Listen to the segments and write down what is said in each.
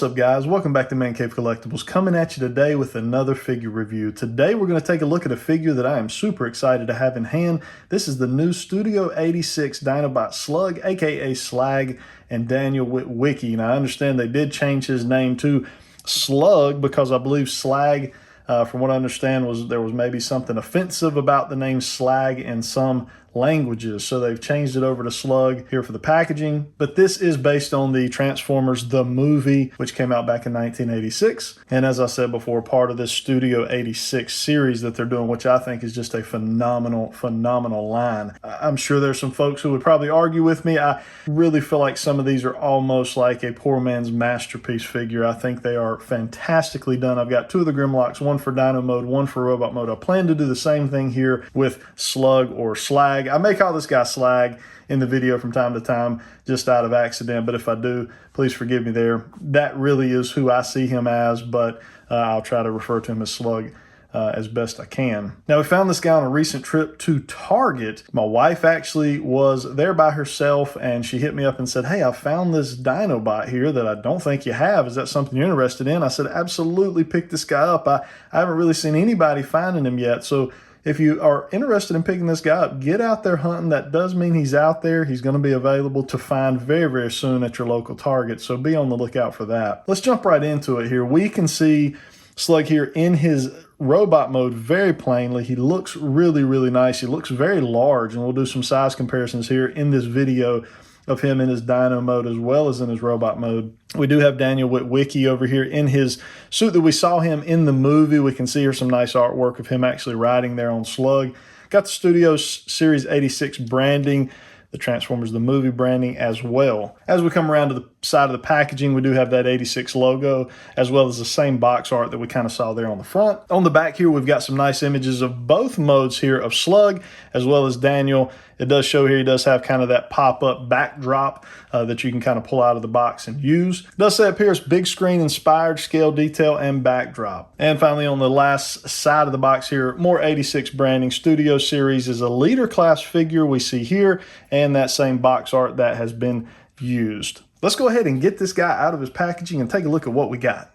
What's up, guys? Welcome back to ManCave Collectibles, coming at you today with another figure review. Today we're going to take a look at a figure that I am super excited to have in hand. This is the new Studio 86 Dinobot Slug, aka Slag, and Daniel Witwicky. Now I understand they did change his name to Slug because I believe Slag, from what I understand, there was maybe something offensive about the name Slag in some languages, so they've changed it over to Slug here for the packaging. But this is based on the Transformers the movie, which came out back in 1986, and as I said before, part of this Studio 86 series that they're doing, which I think is just a phenomenal line. I'm sure there's some folks who would probably argue with me. I really feel like some of these are almost like a poor man's masterpiece figure. I think they are fantastically done. I've got two of the Grimlocks, one for Dino mode, one for Robot mode. I plan to do the same thing here with Slug or Slag. I may call this guy Slag in the video from time to time, just out of accident, but if I do, please forgive me there. That really is who I see him as, but I'll try to refer to him as Slug as best I can. Now, we found this guy on a recent trip to Target. My wife actually was there by herself, and she hit me up and said, "Hey, I found this Dinobot here that I don't think you have. Is that something you're interested in?" I said, "Absolutely, pick this guy up. I haven't really seen anybody finding him yet, so if you are interested in picking this guy up, get out there hunting. That does mean he's out there. He's going to be available to find very, very soon at your local Target, so be on the lookout for that." Let's jump right into it here. We can see Slug here in his robot mode very plainly. He looks really, really nice. He looks very large, and we'll do some size comparisons here in this video of him in his Dino mode as well as in his robot mode. We do have Daniel Witwicky over here in his suit that we saw him in the movie. We can see here some nice artwork of him actually riding there on Slug. Got the Studio Series 86 branding, the Transformers the movie branding as well. As we come around to the side of the packaging, we do have that 86 logo, as well as the same box art that we kind of saw there on the front. On the back here, we've got some nice images of both modes here of Slug, as well as Daniel. It does show here he does have kind of that pop-up backdrop that you can kind of pull out of the box and use. It does say up here it's big screen inspired, scale detail, and backdrop. And finally, on the last side of the box here, more 86 branding. Studio Series is a leader class figure we see here, and that same box art that has been used. Let's go ahead and get this guy out of his packaging and take a look at what we got.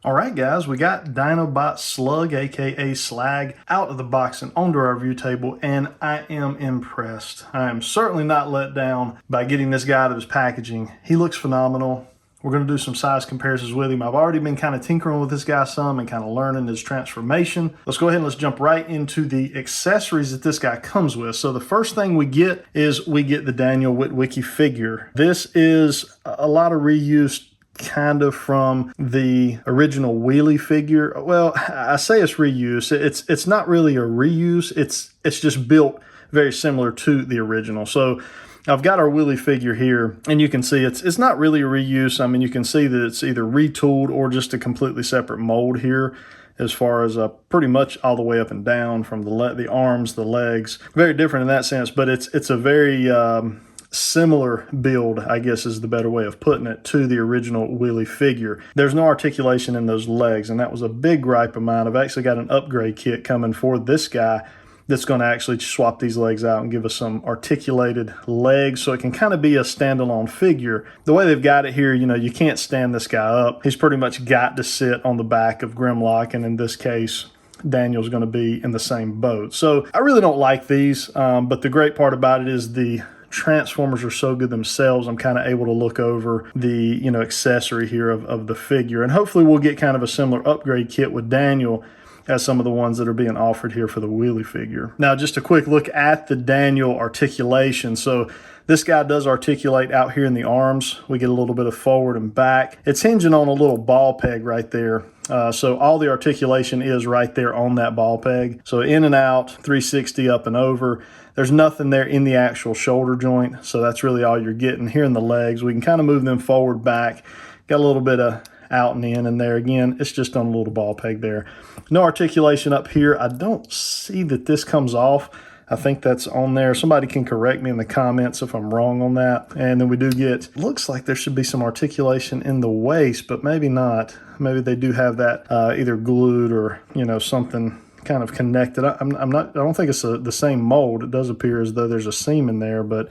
All right, guys, we got Dinobot Slug, aka Slag, out of the box and onto our view table, and I am impressed. I am certainly not let down by getting this guy out of his packaging. He looks phenomenal. We're going to do some size comparisons with him. I've already been kind of tinkering with this guy some and kind of learning his transformation. Let's go ahead and let's jump right into the accessories that this guy comes with. So the first thing we get is we get the Daniel Witwicky figure. This is a lot of reuse kind of from the original wheelie figure. Well, I say it's reuse. It's not really a reuse. It's just built very similar to the original. So I've got our wheelie figure here, and you can see it's not really a reuse. I mean, you can see that it's either retooled or just a completely separate mold here, as far as pretty much all the way up and down from the arms, the legs. Very different in that sense, but it's a very similar build, I guess is the better way of putting it, to the original wheelie figure. There's no articulation in those legs, and that was a big gripe of mine. I've actually got an upgrade kit coming for this guy that's going to actually swap these legs out and give us some articulated legs so it can kind of be a standalone figure. The way they've got it here, you know, you can't stand this guy up. He's pretty much got to sit on the back of Grimlock, and in this case, Daniel's going to be in the same boat. So I really don't like these, but the great part about it is the Transformers are so good themselves. I'm kind of able to look over the, you know, accessory here of the figure, and hopefully we'll get kind of a similar upgrade kit with Daniel as some of the ones that are being offered here for the wheelie figure. Now, just a quick look at the Daniel articulation. So this guy does articulate out here in the arms. We get a little bit of forward and back. It's hinging on a little ball peg right there. So all the articulation is right there on that ball peg. So in and out, 360 up and over. There's nothing there in the actual shoulder joint, so that's really all you're getting. Here in the legs, we can kind of move them forward, back. Got a little bit of out and in there. Again, it's just on a little ball peg there. No articulation up here. I don't see that this comes off. I think that's on there. Somebody can correct me in the comments if I'm wrong on that. And then we do get, looks like there should be some articulation in the waist, but maybe not. Maybe they do have that either glued or, you know, something kind of connected. I don't think it's the same mold. It does appear as though there's a seam in there, but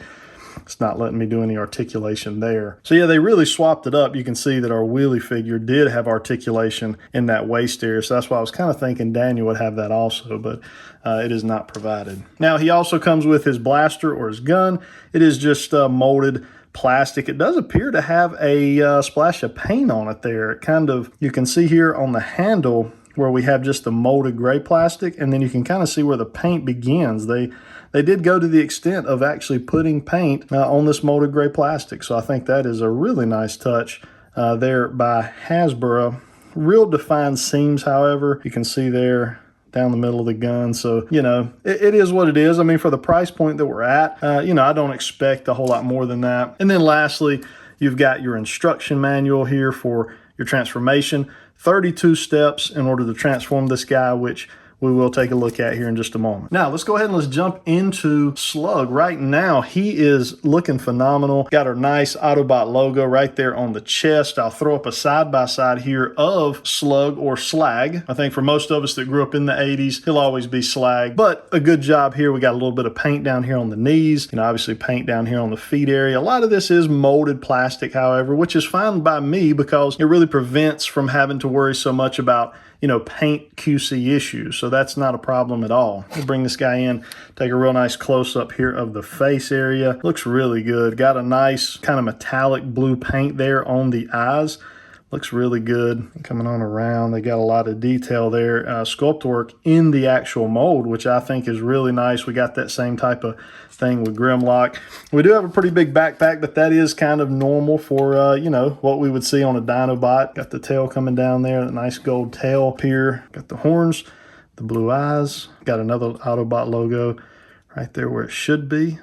It's not letting me do any articulation there. So yeah, they really swapped it up. You can see that our wheelie figure did have articulation in that waist area. So that's why I was kind of thinking Daniel would have that also, but it is not provided. Now he also comes with his blaster or his gun. It is just molded plastic. It does appear to have a splash of paint on it there. It kind of, you can see here on the handle where we have just the molded gray plastic, and then you can kind of see where the paint begins. They did go to the extent of actually putting paint on this molded gray plastic. So I think that is a really nice touch there by Hasbro. Real defined seams, however, you can see there down the middle of the gun. So, you know, it is what it is. I mean, for the price point that we're at, you know, I don't expect a whole lot more than that. And then lastly, you've got your instruction manual here for your transformation. 32 steps in order to transform this guy, which we will take a look at here in just a moment. Now, let's go ahead and let's jump into Slug. Right now, he is looking phenomenal. Got our nice Autobot logo right there on the chest. I'll throw up a side-by-side here of Slug or Slag. I think for most of us that grew up in the 80s, he'll always be Slag. But a good job here. We got a little bit of paint down here on the knees. You know, obviously paint down here on the feet area. A lot of this is molded plastic, however, which is fine by me because it really prevents from having to worry so much about, you know, paint QC issues. So that's not a problem at all. We'll bring this guy in, take a real nice close up here of the face area. Looks really good. Got a nice kind of metallic blue paint there on the eyes. Looks really good. Coming on around, they got a lot of detail there. Sculpt work in the actual mold, which I think is really nice. We got that same type of thing with Grimlock. We do have a pretty big backpack, but that is kind of normal for, you know, what we would see on a Dinobot. Got the tail coming down there, that nice gold tail up here. Got the horns, the blue eyes. Got another Autobot logo right there where it should be.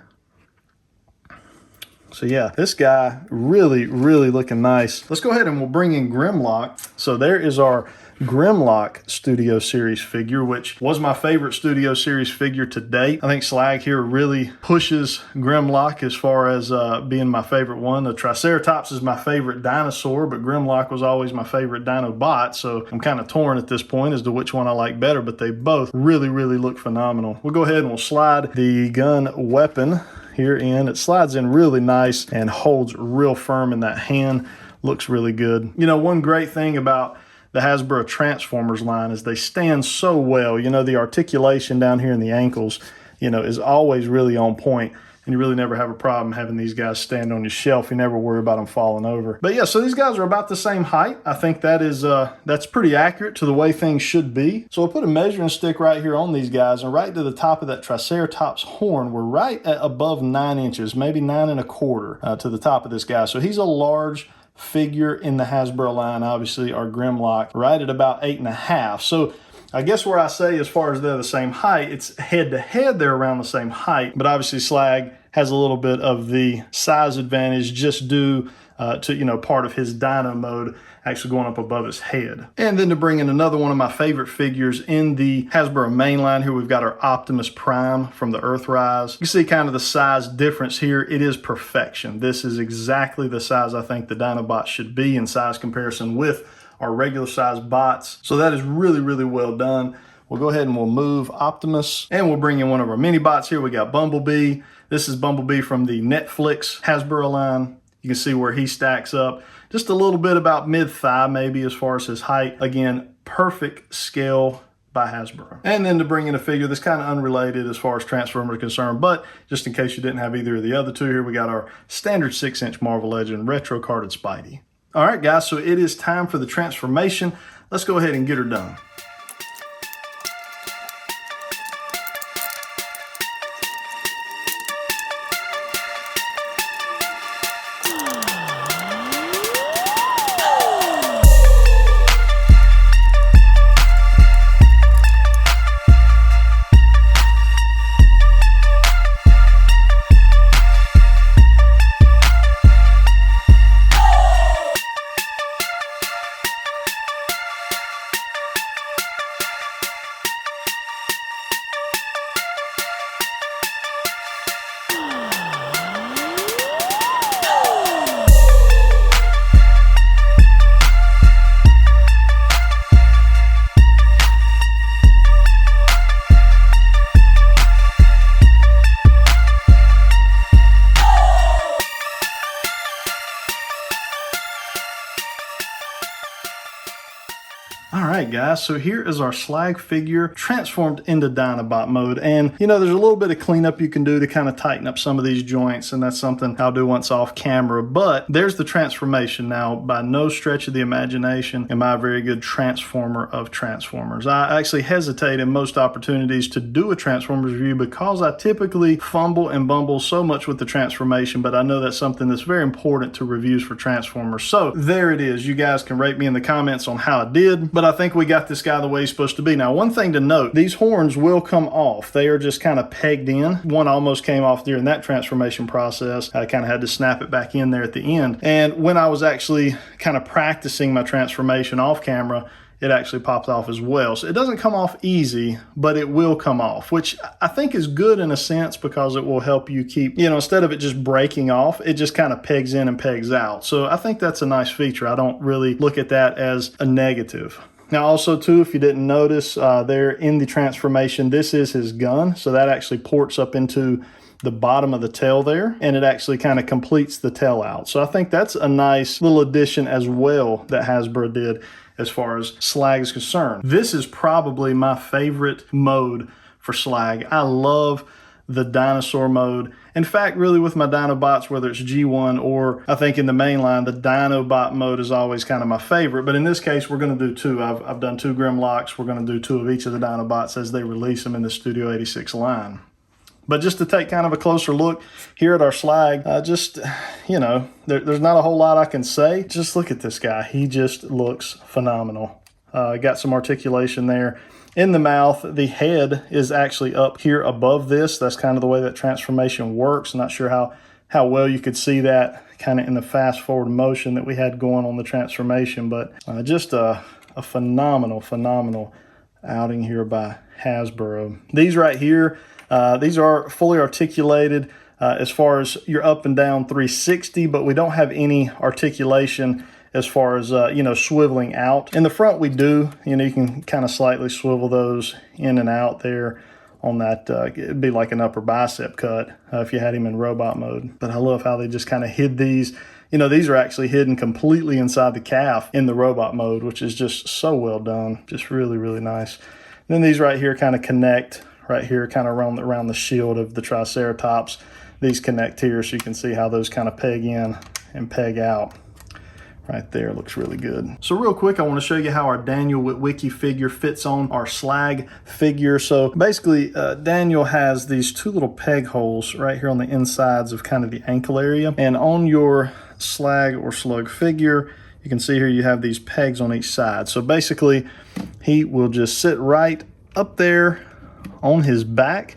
So yeah, this guy really, really looking nice. Let's go ahead and we'll bring in Grimlock. So there is our Grimlock Studio Series figure, which was my favorite Studio Series figure to date. I think Slag here really pushes Grimlock as far as being my favorite one. The Triceratops is my favorite dinosaur, but Grimlock was always my favorite Dinobot. So I'm kind of torn at this point as to which one I like better, but they both really, really look phenomenal. We'll go ahead and we'll slide the gun weapon here in. It slides in really nice and holds real firm in that hand. Looks really good. You know, one great thing about the Hasbro Transformers line is they stand so well. You know, the articulation down here in the ankles, you know, is always really on point. And you really never have a problem having these guys stand on your shelf. You never worry about them falling over. But yeah, so these guys are about the same height. I think that is that's pretty accurate to the way things should be. So we'll put a measuring stick right here on these guys, and right to the top of that Triceratops horn, we're right at above 9 inches, maybe 9 1/4 to the top of this guy. So he's a large figure in the Hasbro line. Obviously our Grimlock right at about 8 1/2. So I guess where I say as far as they're the same height, it's head to head they're around the same height, but obviously Slag has a little bit of the size advantage just due to, you know, part of his dino mode actually going up above his head. And then to bring in another one of my favorite figures in the Hasbro main line here, we've got our Optimus Prime from the Earthrise. You can see kind of the size difference here. It is perfection. This is exactly the size I think the Dinobot should be in size comparison with our regular size bots. So that is really, really well done. We'll go ahead and we'll move Optimus, and we'll bring in one of our mini bots here. We got Bumblebee. This is Bumblebee from the Netflix Hasbro line. You can see where he stacks up. Just a little bit about mid-thigh maybe as far as his height. Again, perfect scale by Hasbro. And then to bring in a figure that's kind of unrelated as far as Transformers are concerned, but just in case you didn't have either of the other two here, we got our standard 6-inch Marvel Legend retro carded Spidey. All right, guys, so it is time for the transformation. Let's go ahead and get her done. All right, guys, so here is our Slag figure transformed into Dinobot mode. And, you know, there's a little bit of cleanup you can do to kind of tighten up some of these joints, and that's something I'll do once off camera. But there's the transformation. Now, by no stretch of the imagination am I a very good transformer of Transformers. I actually hesitate in most opportunities to do a Transformers review because I typically fumble and bumble so much with the transformation, but I know that's something that's very important to reviews for Transformers. So there it is. You guys can rate me in the comments on how I did. But I think we got this guy the way he's supposed to be. Now, one thing to note, these horns will come off. They are just kind of pegged in. One almost came off during that transformation process. I kind of had to snap it back in there at the end. And when I was actually kind of practicing my transformation off camera, it actually popped off as well. So it doesn't come off easy, but it will come off, which I think is good in a sense because it will help you keep, you know, instead of it just breaking off, it just kind of pegs in and pegs out. So I think that's a nice feature. I don't really look at that as a negative. Now also too, if you didn't notice, there in the transformation, this is his gun. So that actually ports up into the bottom of the tail there, and it actually kind of completes the tail out. So I think that's a nice little addition as well that Hasbro did as far as Slag is concerned. This is probably my favorite mode for Slag. I love the dinosaur mode. In fact, really with my Dinobots, whether it's G1 or I think in the main line, the Dinobot mode is always kind of my favorite. But in this case, we're going to do two. I've done two Grimlocks. We're going to do two of each of the Dinobots as they release them in the Studio 86 line. But just to take kind of a closer look here at our Slag, you know, there's not a whole lot I can say. Just look at this guy. He just looks phenomenal. Got some articulation there in the mouth. The head is actually up here above this. That's kind of the way that transformation works. I'm not sure how well you could see that kind of in the fast forward motion that we had going on the transformation, but just a phenomenal outing here by Hasbro. These right here, these are fully articulated as far as your up and down 360, but we don't have any articulation as far as, you know, swiveling out. In the front we do, you know, you can kind of slightly swivel those in and out there on that. It'd be like an upper bicep cut if you had him in robot mode. But I love how they just kind of hid these. You know, these are actually hidden completely inside the calf in the robot mode, which is just so well done. Just really, really nice. And then these right here kind of connect right here, kind of around the shield of the Triceratops. These connect here, so you can see how those kind of peg in and peg out. Right there, looks really good. So real quick, I want to show you how our Daniel Witwicky figure fits on our Slag figure. So basically, Daniel has these two little peg holes right here on the insides of kind of the ankle area. And on your Slag or Slug figure, you can see here you have these pegs on each side. So basically, he will just sit right up there on his back,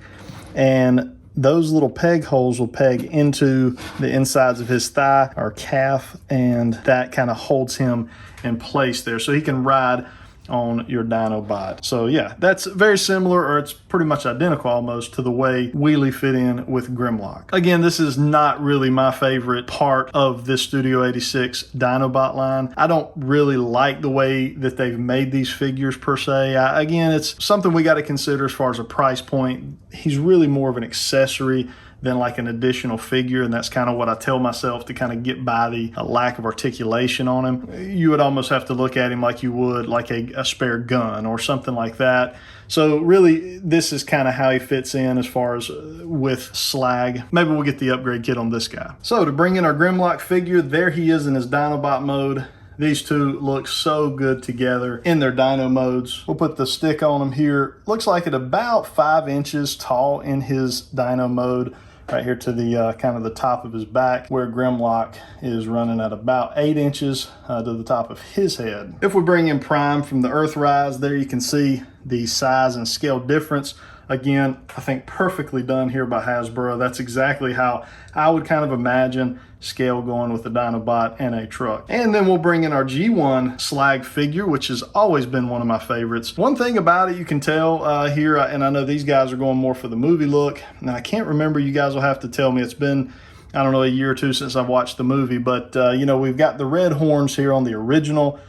and those little peg holes will peg into the insides of his thigh or calf, and that kind of holds him in place there so he can ride on your Dinobot. So yeah, that's very similar, or it's pretty much identical almost to the way Wheelie fit in with Grimlock. Again, this is not really my favorite part of this Studio 86 Dinobot line. I don't really like the way that they've made these figures per se. Again, it's something we got to consider as far as a price point. He's really more of an accessory than like an additional figure, and that's kind of what I tell myself to kind of get by the lack of articulation on him. You would almost have to look at him like you would like a spare gun or something like that. So really, this is kind of how he fits in as far as with Slag. Maybe we'll get the upgrade kit on this guy. So to bring in our Grimlock figure, there he is in his Dinobot mode. These two look so good together in their dino modes. We'll put the stick on him here. Looks like it about 5 inches tall in his dino mode, right here to the kind of the top of his back, where Grimlock is running at about 8 inches to the top of his head. If we bring in Prime from the Earthrise, there you can see the size and scale difference. Again, I think perfectly done here by Hasbro. That's exactly how I would kind of imagine scale going with the Dinobot and a truck. And then we'll bring in our G1 Slag figure, which has always been one of my favorites. One thing about it you can tell here, and I know these guys are going more for the movie look, and I can't remember, you guys will have to tell me. It's been, I don't know, a year or two since I've watched the movie, but you know, we've got the red horns here on the original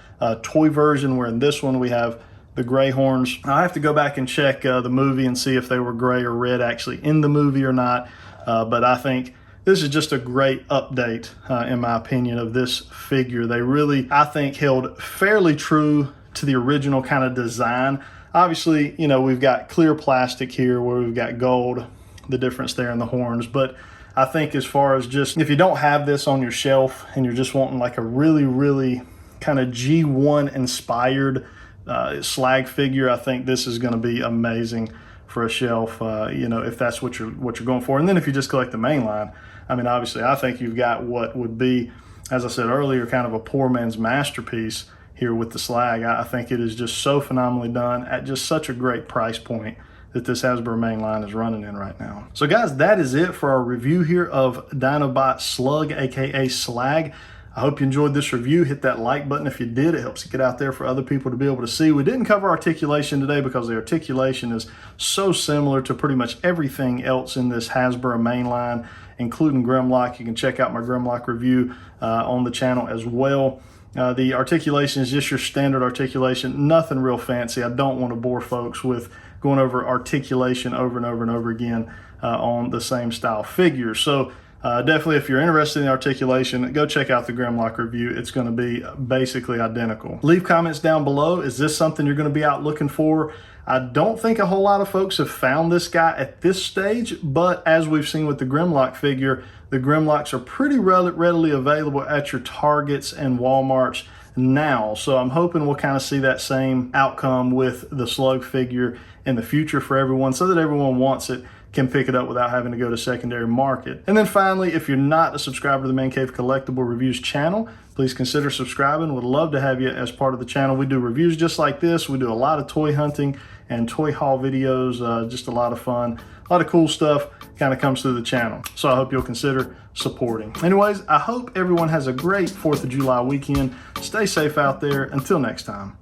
toy version, where in this one we have the gray horns. I have to go back and check the movie and see if they were gray or red actually in the movie or not, but I think this is just a great update, in my opinion, of this figure. They really, I think, held fairly true to the original kind of design. Obviously, you know, we've got clear plastic here where we've got gold, the difference there in the horns. But I think as far as just, if you don't have this on your shelf and you're just wanting like a really, really kind of G1 inspired Slag figure, I think this is going to be amazing for a shelf, you know, if that's what you're going for. And then if you just collect the main line, I mean, obviously, I think you've got what would be, as I said earlier, kind of a poor man's masterpiece here with the Slag. I think it is just so phenomenally done at just such a great price point that this Hasbro main line is running in right now. So guys, that is it for our review here of Dinobot Slug, aka Slag. I hope you enjoyed this review. Hit that like button if you did. It helps get out there for other people to be able to see. We didn't cover articulation today because the articulation is so similar to pretty much everything else in this Hasbro mainline, including Grimlock. You can check out my Grimlock review on the channel as well. The articulation is just your standard articulation, nothing real fancy. I don't want to bore folks with going over articulation over and over and over again on the same style figure. So definitely, if you're interested in articulation, go check out the Grimlock review. It's going to be basically identical. Leave comments down below. Is this something you're going to be out looking for? I don't think a whole lot of folks have found this guy at this stage, but as we've seen with the Grimlock figure, the Grimlocks are pretty readily available at your Targets and Walmarts now. So I'm hoping we'll kind of see that same outcome with the Slug figure in the future for everyone, so that everyone wants it can pick it up without having to go to secondary market. And then finally, if you're not a subscriber to the ManCave Collectible Reviews channel, please consider subscribing. Would love to have you as part of the channel. We do reviews just like this. We do a lot of toy hunting and toy haul videos, just a lot of fun, a lot of cool stuff kind of comes through the channel. So I hope you'll consider supporting. Anyways, I hope everyone has a great 4th of July weekend. Stay safe out there. Until next time.